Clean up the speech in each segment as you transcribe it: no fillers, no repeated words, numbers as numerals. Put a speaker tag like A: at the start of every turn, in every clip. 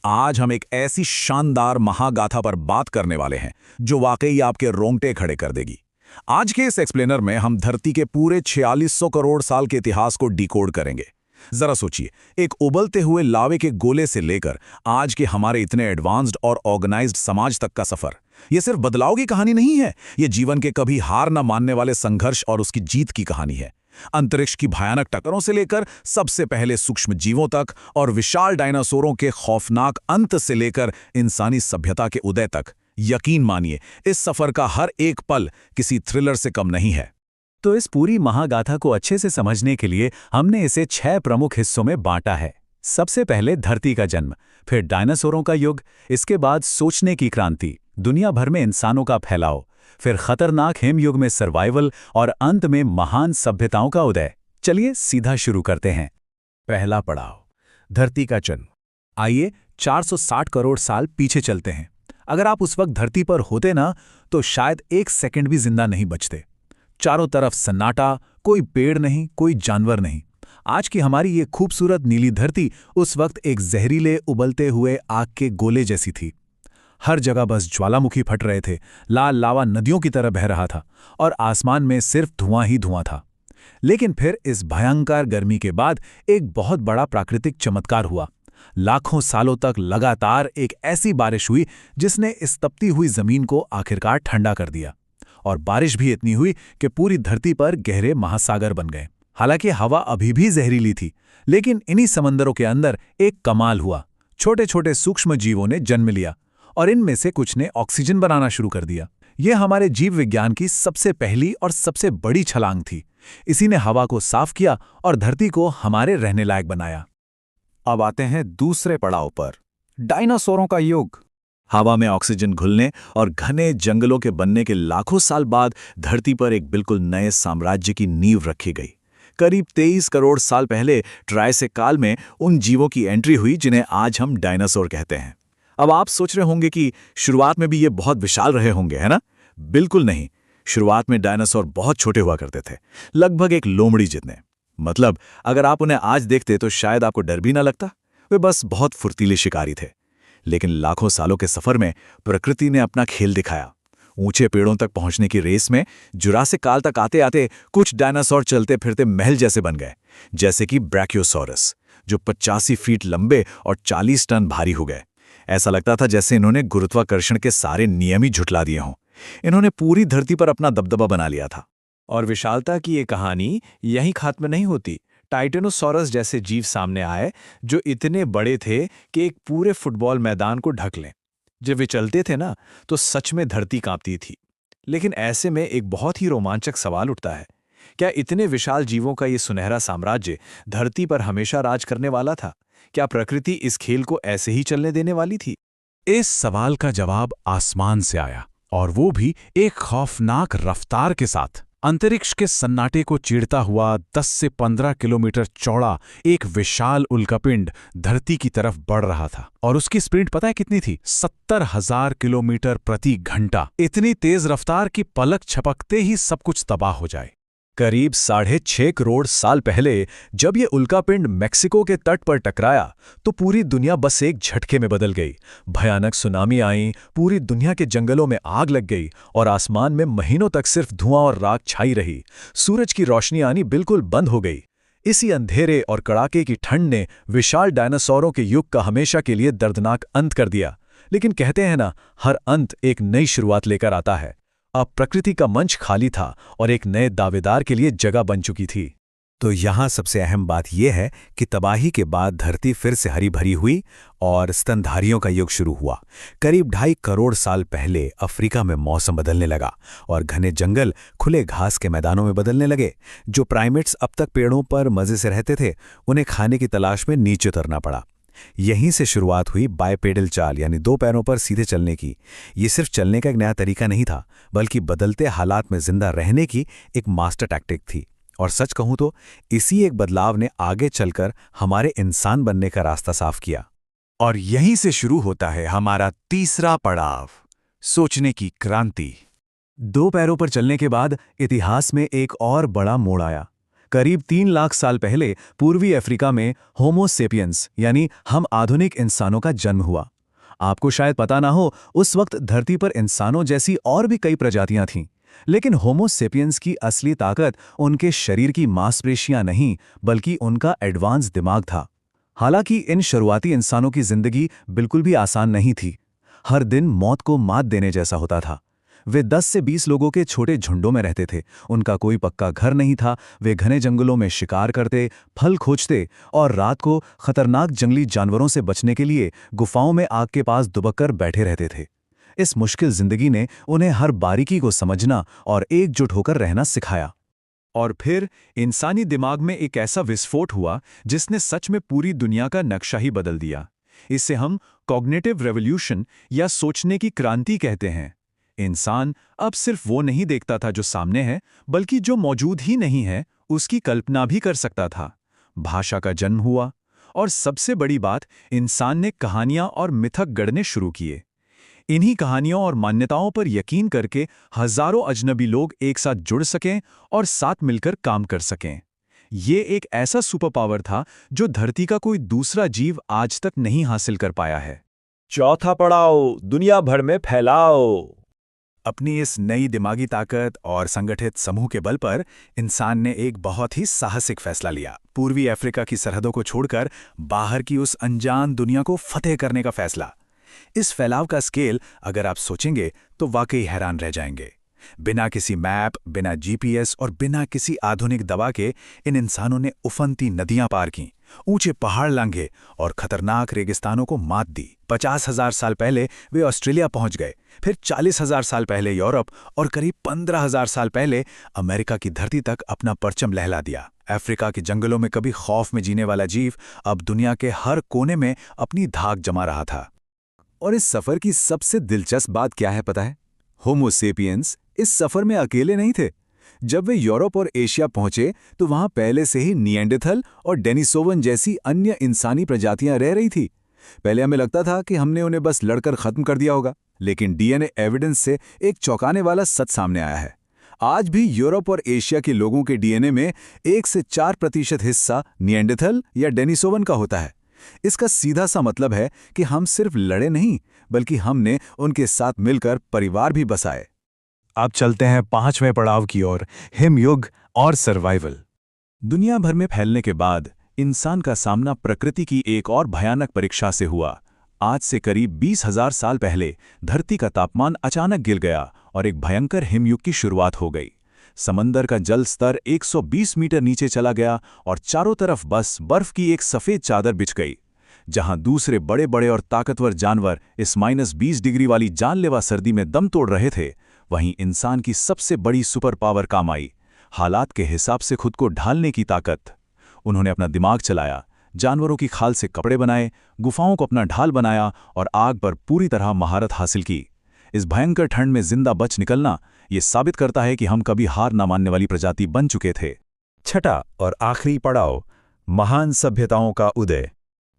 A: आज हम एक ऐसी शानदार महागाथा पर बात करने वाले हैं जो वाकई आपके रोंगटे खड़े कर देगी। आज के इस एक्सप्लेनर में हम धरती के पूरे 4600 करोड़ साल के इतिहास को डिकोड करेंगे। जरा सोचिए, एक उबलते हुए लावे के गोले से लेकर आज के हमारे इतने एडवांस्ड और ऑर्गेनाइज्ड समाज तक का सफर। ये सिर्फ बदलाव की कहानी नहीं है, ये जीवन के कभी हार न मानने वाले संघर्ष और उसकी जीत की कहानी है। अंतरिक्ष की भयानक टक्करों से लेकर सबसे पहले सूक्ष्म जीवों तक और विशाल डायनासोरों के खौफनाक अंत से लेकर इंसानी सभ्यता के उदय तक, यकीन मानिए इस सफर का हर एक पल किसी थ्रिलर से कम नहीं है।
B: तो इस पूरी महागाथा को अच्छे से समझने के लिए हमने इसे 6 प्रमुख हिस्सों में बांटा है। सबसे पहले धरती का जन्म, फिर डायनासोरों का युग, इसके बाद सोचने की क्रांति, दुनिया भर में इंसानों का फैलाव, फिर खतरनाक हिमयुग में सर्वाइवल और अंत में महान सभ्यताओं का उदय। चलिए सीधा शुरू करते हैं।
A: पहला पड़ाव, धरती का जन्म। आइए 460 करोड़ साल पीछे चलते हैं। अगर आप उस वक्त धरती पर होते ना, तो शायद एक सेकंड भी जिंदा नहीं बचते। चारों तरफ सन्नाटा, कोई पेड़ नहीं, कोई जानवर नहीं। आज की हमारी ये खूबसूरत नीली धरती उस वक्त एक जहरीले उबलते हुए आग के गोले जैसी थी। हर जगह बस ज्वालामुखी फट रहे थे, लाल लावा नदियों की तरह बह रहा था और आसमान में सिर्फ धुआं ही धुआं था। लेकिन फिर इस भयंकर गर्मी के बाद एक बहुत बड़ा प्राकृतिक चमत्कार हुआ। लाखों सालों तक लगातार एक ऐसी बारिश हुई जिसने इस तपती हुई जमीन को आखिरकार ठंडा कर दिया। और बारिश भी इतनी हुई कि पूरी धरती पर गहरे महासागर बन गए। हालांकि हवा अभी भी जहरीली थी, लेकिन इन्हीं समंदरों के अंदर एक कमाल हुआ। छोटे छोटे सूक्ष्म जीवों ने जन्म लिया और इनमें से कुछ ने ऑक्सीजन बनाना शुरू कर दिया। यह हमारे जीव विज्ञान की सबसे पहली और सबसे बड़ी छलांग थी। इसी ने हवा को साफ किया और धरती को हमारे रहने लायक बनाया।
B: अब आते हैं दूसरे पड़ाव पर, डायनासोरों का युग।
A: हवा में ऑक्सीजन घुलने और घने जंगलों के बनने के लाखों साल बाद धरती पर एक बिल्कुल नए साम्राज्य की नींव रखी गई। करीब 23 करोड़ साल पहले ट्रायसिक काल में उन जीवों की एंट्री हुई जिन्हें आज हम डायनासोर कहते हैं। अब आप सोच रहे होंगे कि शुरुआत में भी ये बहुत विशाल रहे होंगे, है ना? बिल्कुल नहीं। शुरुआत में डायनासोर बहुत छोटे हुआ करते थे, लगभग एक लोमड़ी जितने। मतलब अगर आप उन्हें आज देखते तो शायद आपको डर भी ना लगता। वे बस बहुत फुर्तीले शिकारी थे। लेकिन लाखों सालों के सफर में प्रकृति ने अपना खेल दिखाया। ऊंचे पेड़ों तक पहुंचने की रेस में जुरासिक काल तक आते आते कुछ डायनासोर चलते फिरते महल जैसे बन गए, जैसे कि ब्रैकियोसॉरस, जो 85 फीट लंबे और 40 टन भारी हो गए। ऐसा लगता था जैसे इन्होंने गुरुत्वाकर्षण के सारे नियम ही झुठला दिए हों। इन्होंने पूरी धरती पर अपना दबदबा बना लिया था।
B: और विशालता की ये कहानी यहीं खत्म नहीं होती। टाइटेनोसॉरस जैसे जीव सामने आए जो इतने बड़े थे कि एक पूरे फुटबॉल मैदान को ढक लें। जब वे चलते थे ना, तो सच में धरती कांपती थी। लेकिन ऐसे में एक बहुत ही रोमांचक सवाल उठता है, क्या इतने विशाल जीवों का ये सुनहरा साम्राज्य धरती पर हमेशा राज करने वाला था? क्या प्रकृति इस खेल को ऐसे ही चलने देने वाली थी?
A: इस सवाल का जवाब आसमान से आया, और वो भी एक खौफनाक रफ्तार के साथ। अंतरिक्ष के सन्नाटे को चीरता हुआ 10 से 15 किलोमीटर चौड़ा एक विशाल उल्कापिंड धरती की तरफ बढ़ रहा था। और उसकी स्पीड पता है कितनी थी? 70,000 किलोमीटर प्रति घंटा। इतनी तेज रफ्तार की पलक झपकते ही सब कुछ तबाह हो जाए। करीब 6.5 करोड़ साल पहले जब ये उल्कापिंड मेक्सिको के तट पर टकराया तो पूरी दुनिया बस एक झटके में बदल गई। भयानक सुनामी आई, पूरी दुनिया के जंगलों में आग लग गई और आसमान में महीनों तक सिर्फ धुआं और राख छाई रही। सूरज की रोशनी आनी बिल्कुल बंद हो गई। इसी अंधेरे और कड़ाके की ठंड ने विशाल डायनासोरों के युग का हमेशा के लिए दर्दनाक अंत कर दिया। लेकिन कहते हैं ना, हर अंत एक नई शुरुआत लेकर आता है। अब प्रकृति का मंच खाली था और एक नए दावेदार के लिए जगह बन चुकी थी।
C: तो यहाँ सबसे अहम बात यह है कि तबाही के बाद धरती फिर से हरी भरी हुई और स्तनधारियों का युग शुरू हुआ। करीब 2.5 करोड़ साल पहले अफ्रीका में मौसम बदलने लगा और घने जंगल खुले घास के मैदानों में बदलने लगे। जो प्राइमेट्स अब तक पेड़ों पर मजे से रहते थे, उन्हें खाने की तलाश में नीचे उतरना पड़ा। यहीं से शुरुआत हुई बायपेडल चाल, यानी 2 पैरों पर सीधे चलने की। ये सिर्फ चलने का एक नया तरीका नहीं था, बल्कि बदलते हालात में जिंदा रहने की एक मास्टर टैक्टिक थी। और सच कहूं तो इसी एक बदलाव ने आगे चलकर हमारे इंसान बनने का रास्ता साफ किया।
A: और यहीं से शुरू होता है हमारा तीसरा पड़ाव, सोचने की क्रांति।
B: 2 पैरों पर चलने के बाद इतिहास में एक और बड़ा मोड़ आया।
C: करीब 3 लाख साल पहले पूर्वी अफ्रीका में होमो सेपियंस यानी हम आधुनिक इंसानों का जन्म हुआ। आपको शायद पता ना हो, उस वक्त धरती पर इंसानों जैसी और भी कई प्रजातियां थीं, लेकिन होमो सेपियंस की असली ताकत उनके शरीर की मांसपेशियां नहीं, बल्कि उनका एडवांस दिमाग था। हालांकि इन शुरुआती इंसानों की जिंदगी बिल्कुल भी आसान नहीं थी। हर दिन मौत को मात देने जैसा होता था। वे 10 से 20 लोगों के छोटे झुंडों में रहते थे। उनका कोई पक्का घर नहीं था। वे घने जंगलों में शिकार करते, फल खोजते और रात को खतरनाक जंगली जानवरों से बचने के लिए गुफाओं में आग के पास दुबककर बैठे रहते थे। इस मुश्किल जिंदगी ने उन्हें हर बारीकी को समझना और एकजुट होकर रहना सिखाया।
B: और फिर इंसानी दिमाग में एक ऐसा विस्फोट हुआ जिसने सच में पूरी दुनिया का नक्शा ही बदल दिया। इसे हम कॉग्निटिव रेवोल्यूशन या सोचने की क्रांति कहते हैं। इंसान अब सिर्फ वो नहीं देखता था जो सामने है, बल्कि जो मौजूद ही नहीं है उसकी कल्पना भी कर सकता था। भाषा का जन्म हुआ और सबसे बड़ी बात, इंसान ने कहानियां और मिथक गढ़ने शुरू किए। इन्हीं कहानियों और मान्यताओं पर यकीन करके हजारों अजनबी लोग एक साथ जुड़ सकें और साथ मिलकर काम कर सकें। ये एक ऐसा सुपर पावर था जो धरती का कोई दूसरा जीव आज तक नहीं हासिल कर पाया है।
D: चौथा पड़ाव, दुनिया भर में फैलाओ।
C: अपनी इस नई दिमागी ताकत और संगठित समूह के बल पर इंसान ने एक बहुत ही साहसिक फैसला लिया। पूर्वी अफ्रीका की सरहदों को छोड़कर बाहर की उस अनजान दुनिया को फतेह करने का फैसला। इस फैलाव का स्केल अगर आप सोचेंगे तो वाकई हैरान रह जाएंगे। बिना किसी मैप, बिना जीपीएस और बिना किसी आधुनिक दवा के इन इंसानों ने उफनती नदियां पार की, ऊंचे पहाड़ लांघे और खतरनाक रेगिस्तानों को मात दी। 50,000 साल पहले वे ऑस्ट्रेलिया पहुंच गए, फिर 40,000 साल पहले यूरोप और करीब 15,000 साल पहले अमेरिका की धरती तक अपना परचम लहला दिया। अफ्रीका के जंगलों में कभी खौफ में जीने वाला जीव अब दुनिया के हर कोने में अपनी धाक जमा रहा था। और इस सफर की सबसे दिलचस्प बात क्या है पता है? होमो सेपियंस इस सफर में अकेले नहीं थे। जब वे यूरोप और एशिया पहुंचे तो वहां पहले से ही निएंडरथल और डेनिसोवन जैसी अन्य इंसानी प्रजातियां रह रही थी। पहले हमें लगता था कि हमने उन्हें बस लड़कर खत्म कर दिया होगा, लेकिन डीएनए एविडेंस से एक चौंकाने वाला सच सामने आया है। आज भी यूरोप और एशिया के लोगों के डीएनए में 1 से 4% हिस्सा निएंडरथल या डेनिसोवन का होता है। इसका सीधा सा मतलब है कि हम सिर्फ लड़े नहीं, बल्कि हमने उनके साथ मिलकर परिवार भी बसाए।
B: अब चलते हैं 5वें पड़ाव की ओर, हिमयुग और सर्वाइवल। दुनिया भर में फैलने के बाद इंसान का सामना प्रकृति की एक और भयानक परीक्षा से हुआ। आज से करीब 20,000 साल पहले धरती का तापमान अचानक गिर गया और एक भयंकर हिमयुग की शुरुआत हो गई। समंदर का जल स्तर 120 मीटर नीचे चला गया और चारों तरफ बस बर्फ की एक सफेद चादर बिछ गई। जहां दूसरे बड़े बड़े और ताकतवर जानवर इस -20 डिग्री वाली जानलेवा सर्दी में दम तोड़ रहे थे, वहीं इंसान की सबसे बड़ी सुपर पावर काम आई, हालात के हिसाब से खुद को ढालने की ताकत। उन्होंने अपना दिमाग चलाया, जानवरों की खाल से कपड़े बनाए, गुफाओं को अपना ढाल बनाया और आग पर पूरी तरह महारत हासिल की। इस भयंकर ठंड में जिंदा बच निकलना ये साबित करता है कि हम कभी हार न मानने वाली प्रजाति बन चुके थे।
C: छठा और आखिरी पड़ाव, महान सभ्यताओं का उदय।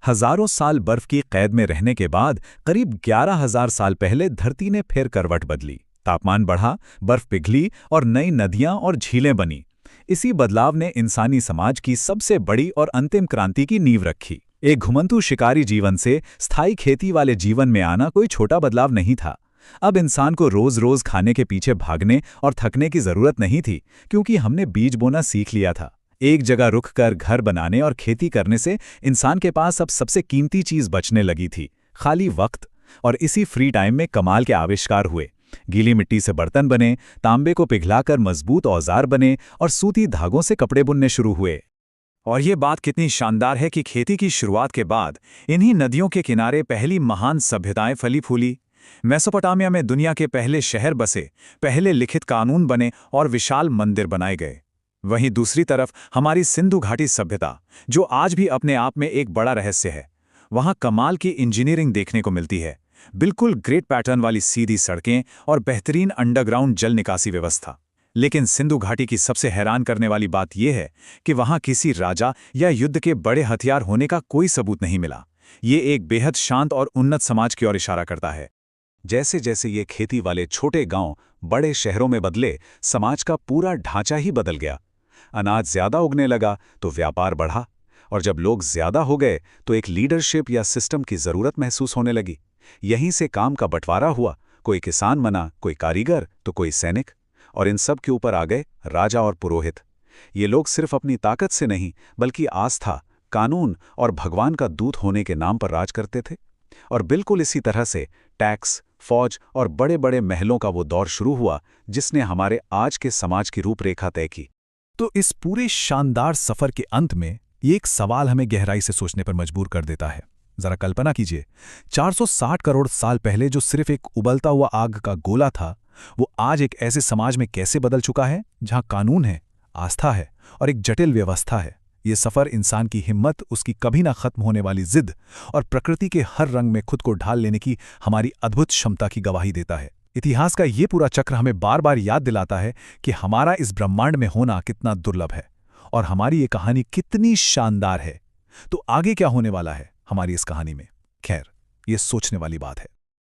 C: हजारों साल बर्फ की कैद में रहने के बाद करीब 11,000 साल पहले धरती ने फिर करवट बदली। तापमान बढ़ा, बर्फ पिघली और नई नदियां और झीलें बनी। इसी बदलाव ने इंसानी समाज की सबसे बड़ी और अंतिम क्रांति की नींव रखी। एक घुमंतू शिकारी जीवन से स्थायी खेती वाले जीवन में आना कोई छोटा बदलाव नहीं था। अब इंसान को रोज रोज खाने के पीछे भागने और थकने की जरूरत नहीं थी, क्योंकि हमने बीज बोना सीख लिया था। एक जगह रुककर घर बनाने और खेती करने से इंसान के पास अब सबसे कीमती चीज बचने लगी थी, खाली वक्त। और इसी फ्री टाइम में कमाल के आविष्कार हुए। गीली मिट्टी से बर्तन बने, तांबे को पिघलाकर मजबूत औजार बने और सूती धागों से कपड़े बुनने शुरू हुए।
B: और ये बात कितनी शानदार है कि खेती की शुरुआत के बाद इन्हीं नदियों के किनारे पहली महान सभ्यताएं फली फूली। मेसोपोटामिया में दुनिया के पहले शहर बसे, पहले लिखित कानून बने और विशाल मंदिर बनाए गए। वहीं दूसरी तरफ हमारी सिंधु घाटी सभ्यता, जो आज भी अपने आप में एक बड़ा रहस्य है, वहां कमाल की इंजीनियरिंग देखने को मिलती है। बिल्कुल ग्रेट पैटर्न वाली सीधी सड़कें और बेहतरीन अंडरग्राउंड जल निकासी व्यवस्था। लेकिन सिंधु घाटी की सबसे हैरान करने वाली बात यह है कि वहां किसी राजा या युद्ध के बड़े हथियार होने का कोई सबूत नहीं मिला। ये एक बेहद शांत और उन्नत समाज की ओर इशारा करता है।
C: जैसे जैसे ये खेती वाले छोटे गांव बड़े शहरों में बदले, समाज का पूरा ढांचा ही बदल गया।
A: अनाज ज्यादा उगने लगा तो व्यापार बढ़ा, और जब लोग ज्यादा हो गए तो एक लीडरशिप या सिस्टम की जरूरत महसूस होने लगी। यहीं से काम का बंटवारा हुआ, कोई किसान बना, कोई कारीगर तो कोई सैनिक, और इन सब के ऊपर आ गए राजा और पुरोहित। ये लोग सिर्फ अपनी ताकत से नहीं बल्कि आस्था, कानून और भगवान का दूत होने के नाम पर राज करते थे। और बिल्कुल इसी तरह से टैक्स, फौज और बड़े बड़े महलों का वो दौर शुरू हुआ जिसने हमारे आज के समाज की रूपरेखा तय की।
C: तो इस पूरे शानदार सफर के अंत में ये एक सवाल हमें गहराई से सोचने पर मजबूर कर देता है। जरा कल्पना कीजिए, 460 करोड़ साल पहले जो सिर्फ एक उबलता हुआ आग का गोला था, वो आज एक ऐसे समाज में कैसे बदल चुका है जहां कानून है, आस्था है और एक जटिल व्यवस्था है। ये सफर इंसान की हिम्मत, उसकी कभी ना खत्म होने वाली जिद और प्रकृति के हर रंग में खुद को ढाल लेने की हमारी अद्भुत क्षमता की गवाही देता है। इतिहास का ये पूरा चक्र हमें बार बार याद दिलाता है कि हमारा इस ब्रह्मांड में होना कितना दुर्लभ है और हमारी ये कहानी कितनी शानदार है। तो आगे क्या होने वाला है हमारी इस कहानी में? खैर, ये सोचने वाली बात है।